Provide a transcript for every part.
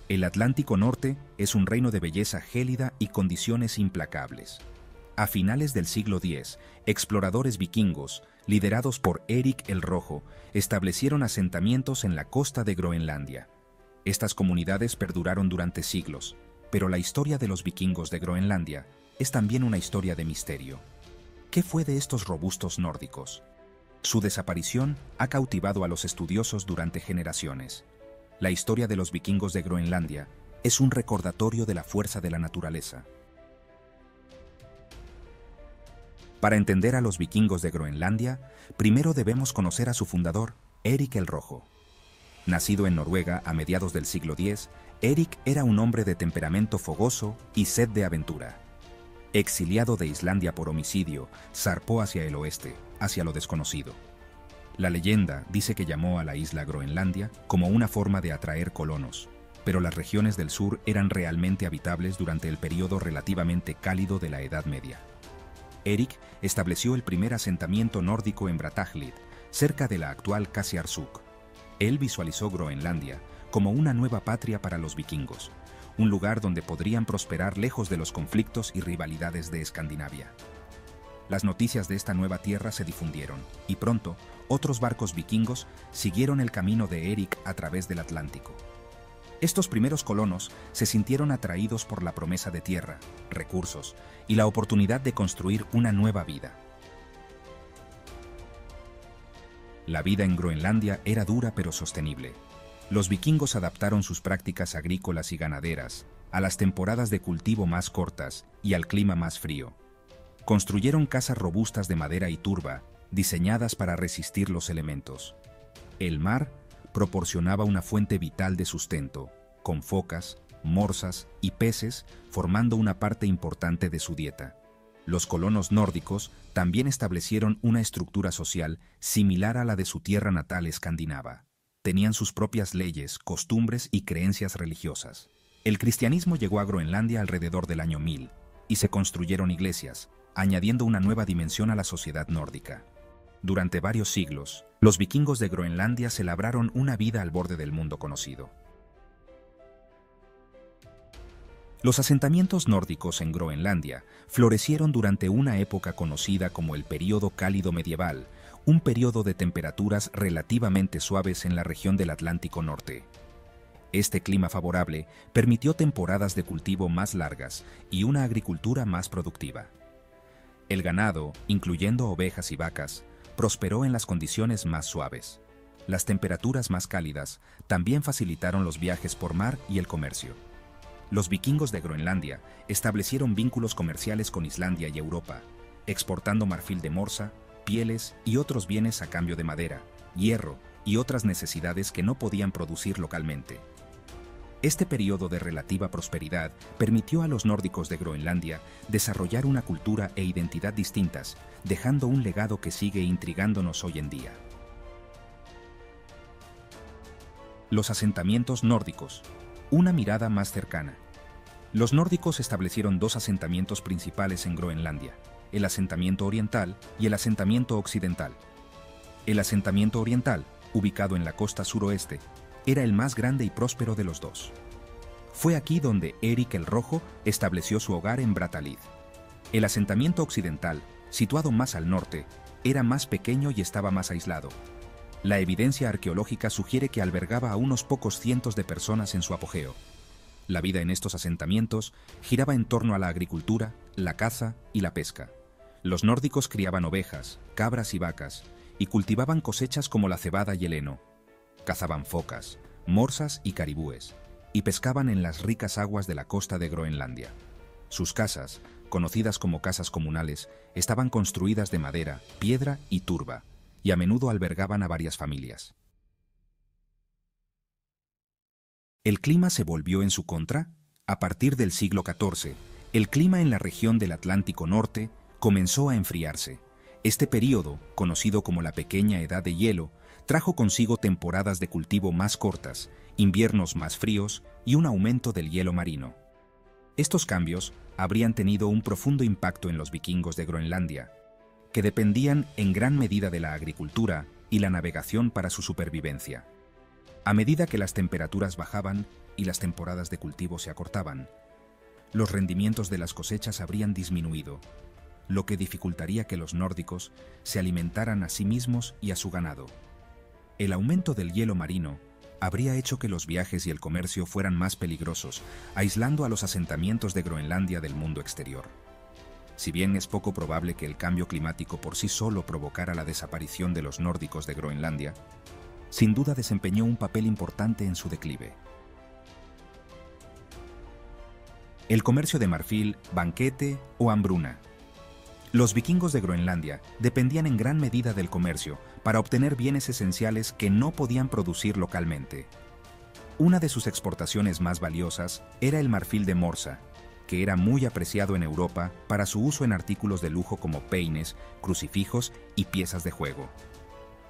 El Atlántico Norte es un reino de belleza gélida y condiciones implacables. A finales del siglo X, exploradores vikingos, liderados por Erik el Rojo, establecieron asentamientos en la costa de Groenlandia. Estas comunidades perduraron durante siglos, pero la historia de los vikingos de Groenlandia es también una historia de misterio. ¿Qué fue de estos robustos nórdicos? Su desaparición ha cautivado a los estudiosos durante generaciones. La historia de los vikingos de Groenlandia es un recordatorio de la fuerza de la naturaleza. Para entender a los vikingos de Groenlandia, primero debemos conocer a su fundador, Erik el Rojo. Nacido en Noruega a mediados del siglo X, Erik era un hombre de temperamento fogoso y sed de aventura. Exiliado de Islandia por homicidio, zarpó hacia el oeste, hacia lo desconocido. La leyenda dice que llamó a la isla Groenlandia como una forma de atraer colonos, pero las regiones del sur eran realmente habitables durante el período relativamente cálido de la Edad Media. Erik estableció el primer asentamiento nórdico en Brattahlid, cerca de la actual Qasiarsuaq. Él visualizó Groenlandia como una nueva patria para los vikingos, un lugar donde podrían prosperar lejos de los conflictos y rivalidades de Escandinavia. Las noticias de esta nueva tierra se difundieron, y pronto, otros barcos vikingos siguieron el camino de Erik a través del Atlántico. Estos primeros colonos se sintieron atraídos por la promesa de tierra, recursos y la oportunidad de construir una nueva vida. La vida en Groenlandia era dura pero sostenible. Los vikingos adaptaron sus prácticas agrícolas y ganaderas a las temporadas de cultivo más cortas y al clima más frío. Construyeron casas robustas de madera y turba, diseñadas para resistir los elementos. El mar proporcionaba una fuente vital de sustento, con focas, morsas y peces formando una parte importante de su dieta. Los colonos nórdicos también establecieron una estructura social similar a la de su tierra natal escandinava. Tenían sus propias leyes, costumbres y creencias religiosas. El cristianismo llegó a Groenlandia alrededor del año 1000 y se construyeron iglesias, añadiendo una nueva dimensión a la sociedad nórdica. Durante varios siglos, los vikingos de Groenlandia se labraron una vida al borde del mundo conocido. Los asentamientos nórdicos en Groenlandia florecieron durante una época conocida como el período cálido medieval, un período de temperaturas relativamente suaves en la región del Atlántico Norte. Este clima favorable permitió temporadas de cultivo más largas y una agricultura más productiva. El ganado, incluyendo ovejas y vacas, prosperó en las condiciones más suaves. Las temperaturas más cálidas también facilitaron los viajes por mar y el comercio. Los vikingos de Groenlandia establecieron vínculos comerciales con Islandia y Europa, exportando marfil de morsa, pieles y otros bienes a cambio de madera, hierro y otras necesidades que no podían producir localmente. Este periodo de relativa prosperidad permitió a los nórdicos de Groenlandia desarrollar una cultura e identidad distintas, dejando un legado que sigue intrigándonos hoy en día. Los asentamientos nórdicos. Una mirada más cercana. Los nórdicos establecieron dos asentamientos principales en Groenlandia, el asentamiento oriental y el asentamiento occidental. El asentamiento oriental, ubicado en la costa suroeste, era el más grande y próspero de los dos. Fue aquí donde Erik el Rojo estableció su hogar en Brattahlid. El asentamiento occidental, situado más al norte, era más pequeño y estaba más aislado. La evidencia arqueológica sugiere que albergaba a unos pocos cientos de personas en su apogeo. La vida en estos asentamientos giraba en torno a la agricultura, la caza y la pesca. Los nórdicos criaban ovejas, cabras y vacas, y cultivaban cosechas como la cebada y el heno. Cazaban focas, morsas y caribúes, y pescaban en las ricas aguas de la costa de Groenlandia. Sus casas, conocidas como casas comunales, estaban construidas de madera, piedra y turba, y a menudo albergaban a varias familias. ¿El clima se volvió en su contra? A partir del siglo XIV, el clima en la región del Atlántico Norte comenzó a enfriarse. Este período, conocido como la Pequeña Edad de Hielo, trajo consigo temporadas de cultivo más cortas, inviernos más fríos y un aumento del hielo marino. Estos cambios habrían tenido un profundo impacto en los vikingos de Groenlandia, que dependían en gran medida de la agricultura y la navegación para su supervivencia. A medida que las temperaturas bajaban y las temporadas de cultivo se acortaban, los rendimientos de las cosechas habrían disminuido, lo que dificultaría que los nórdicos se alimentaran a sí mismos y a su ganado. El aumento del hielo marino habría hecho que los viajes y el comercio fueran más peligrosos, aislando a los asentamientos de Groenlandia del mundo exterior. Si bien es poco probable que el cambio climático por sí solo provocara la desaparición de los nórdicos de Groenlandia, sin duda desempeñó un papel importante en su declive. El comercio de marfil, banquete o hambruna. Los vikingos de Groenlandia dependían en gran medida del comercio para obtener bienes esenciales que no podían producir localmente. Una de sus exportaciones más valiosas era el marfil de Morsa, que era muy apreciado en Europa para su uso en artículos de lujo como peines, crucifijos y piezas de juego.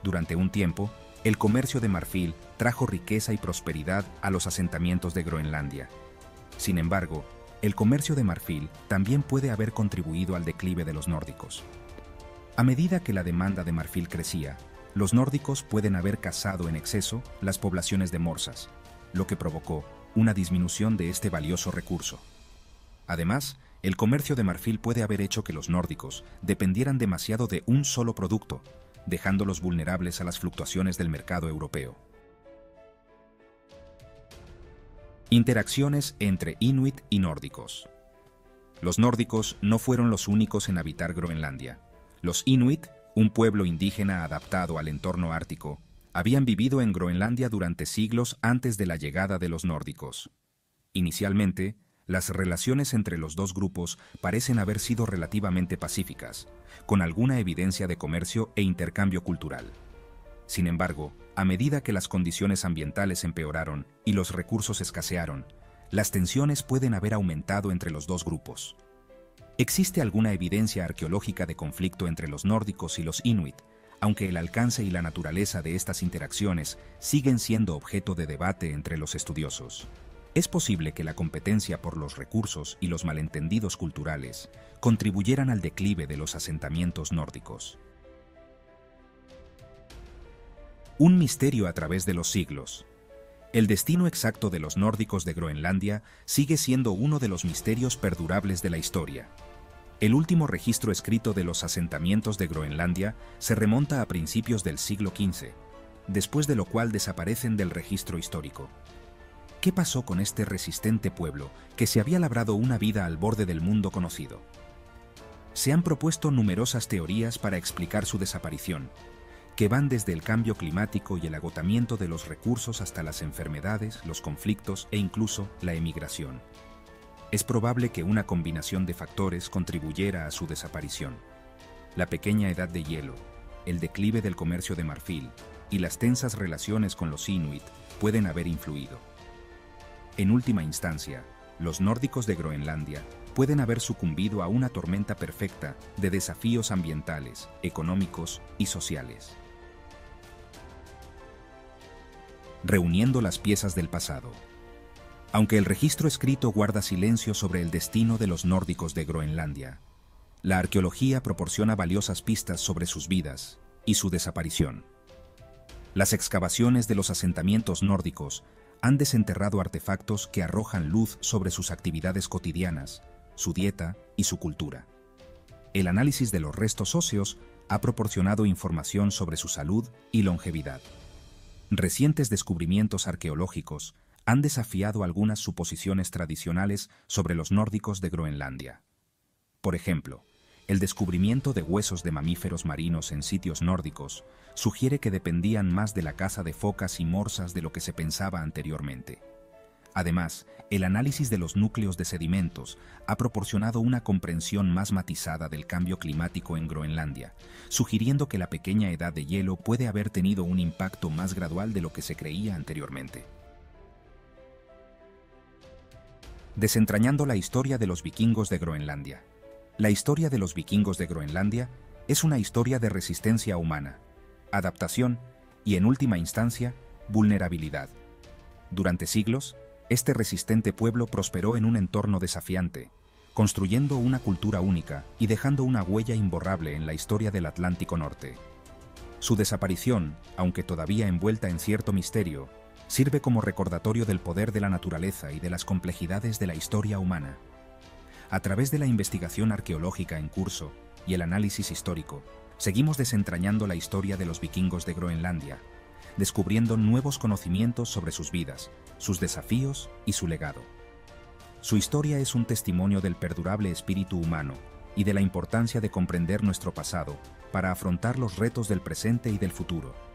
Durante un tiempo, el comercio de marfil trajo riqueza y prosperidad a los asentamientos de Groenlandia. Sin embargo, el comercio de marfil también puede haber contribuido al declive de los nórdicos. A medida que la demanda de marfil crecía, los nórdicos pueden haber cazado en exceso las poblaciones de morsas, lo que provocó una disminución de este valioso recurso. Además, el comercio de marfil puede haber hecho que los nórdicos dependieran demasiado de un solo producto, dejándolos vulnerables a las fluctuaciones del mercado europeo. Interacciones entre inuit y nórdicos. Los nórdicos no fueron los únicos en habitar Groenlandia. Los inuit, un pueblo indígena adaptado al entorno ártico, habían vivido en Groenlandia durante siglos antes de la llegada de los nórdicos. Inicialmente, las relaciones entre los dos grupos parecen haber sido relativamente pacíficas, con alguna evidencia de comercio e intercambio cultural. Sin embargo, a medida que las condiciones ambientales empeoraron y los recursos escasearon, las tensiones pueden haber aumentado entre los dos grupos. Existe alguna evidencia arqueológica de conflicto entre los nórdicos y los inuit, aunque el alcance y la naturaleza de estas interacciones siguen siendo objeto de debate entre los estudiosos. Es posible que la competencia por los recursos y los malentendidos culturales contribuyeran al declive de los asentamientos nórdicos. Un misterio a través de los siglos. El destino exacto de los nórdicos de Groenlandia sigue siendo uno de los misterios perdurables de la historia. El último registro escrito de los asentamientos de Groenlandia se remonta a principios del siglo XV, después de lo cual desaparecen del registro histórico. ¿Qué pasó con este resistente pueblo que se había labrado una vida al borde del mundo conocido? Se han propuesto numerosas teorías para explicar su desaparición, que van desde el cambio climático y el agotamiento de los recursos hasta las enfermedades, los conflictos e incluso la emigración. Es probable que una combinación de factores contribuyera a su desaparición. La pequeña edad de hielo, el declive del comercio de marfil y las tensas relaciones con los inuit pueden haber influido. En última instancia, los nórdicos de Groenlandia pueden haber sucumbido a una tormenta perfecta de desafíos ambientales, económicos y sociales. Reuniendo las piezas del pasado. Aunque el registro escrito guarda silencio sobre el destino de los nórdicos de Groenlandia, la arqueología proporciona valiosas pistas sobre sus vidas y su desaparición. Las excavaciones de los asentamientos nórdicos han desenterrado artefactos que arrojan luz sobre sus actividades cotidianas, su dieta y su cultura. El análisis de los restos óseos ha proporcionado información sobre su salud y longevidad. Recientes descubrimientos arqueológicos han desafiado algunas suposiciones tradicionales sobre los nórdicos de Groenlandia. Por ejemplo, el descubrimiento de huesos de mamíferos marinos en sitios nórdicos sugiere que dependían más de la caza de focas y morsas de lo que se pensaba anteriormente. Además, el análisis de los núcleos de sedimentos ha proporcionado una comprensión más matizada del cambio climático en Groenlandia, sugiriendo que la pequeña edad de hielo puede haber tenido un impacto más gradual de lo que se creía anteriormente. Desentrañando la historia de los vikingos de Groenlandia. La historia de los vikingos de Groenlandia es una historia de resistencia humana, adaptación y, en última instancia, vulnerabilidad. Durante siglos, este resistente pueblo prosperó en un entorno desafiante, construyendo una cultura única y dejando una huella imborrable en la historia del Atlántico Norte. Su desaparición, aunque todavía envuelta en cierto misterio, Sirve como recordatorio del poder de la naturaleza y de las complejidades de la historia humana. A través de la investigación arqueológica en curso y el análisis histórico, seguimos desentrañando la historia de los vikingos de Groenlandia, descubriendo nuevos conocimientos sobre sus vidas, sus desafíos y su legado. Su historia es un testimonio del perdurable espíritu humano y de la importancia de comprender nuestro pasado para afrontar los retos del presente y del futuro.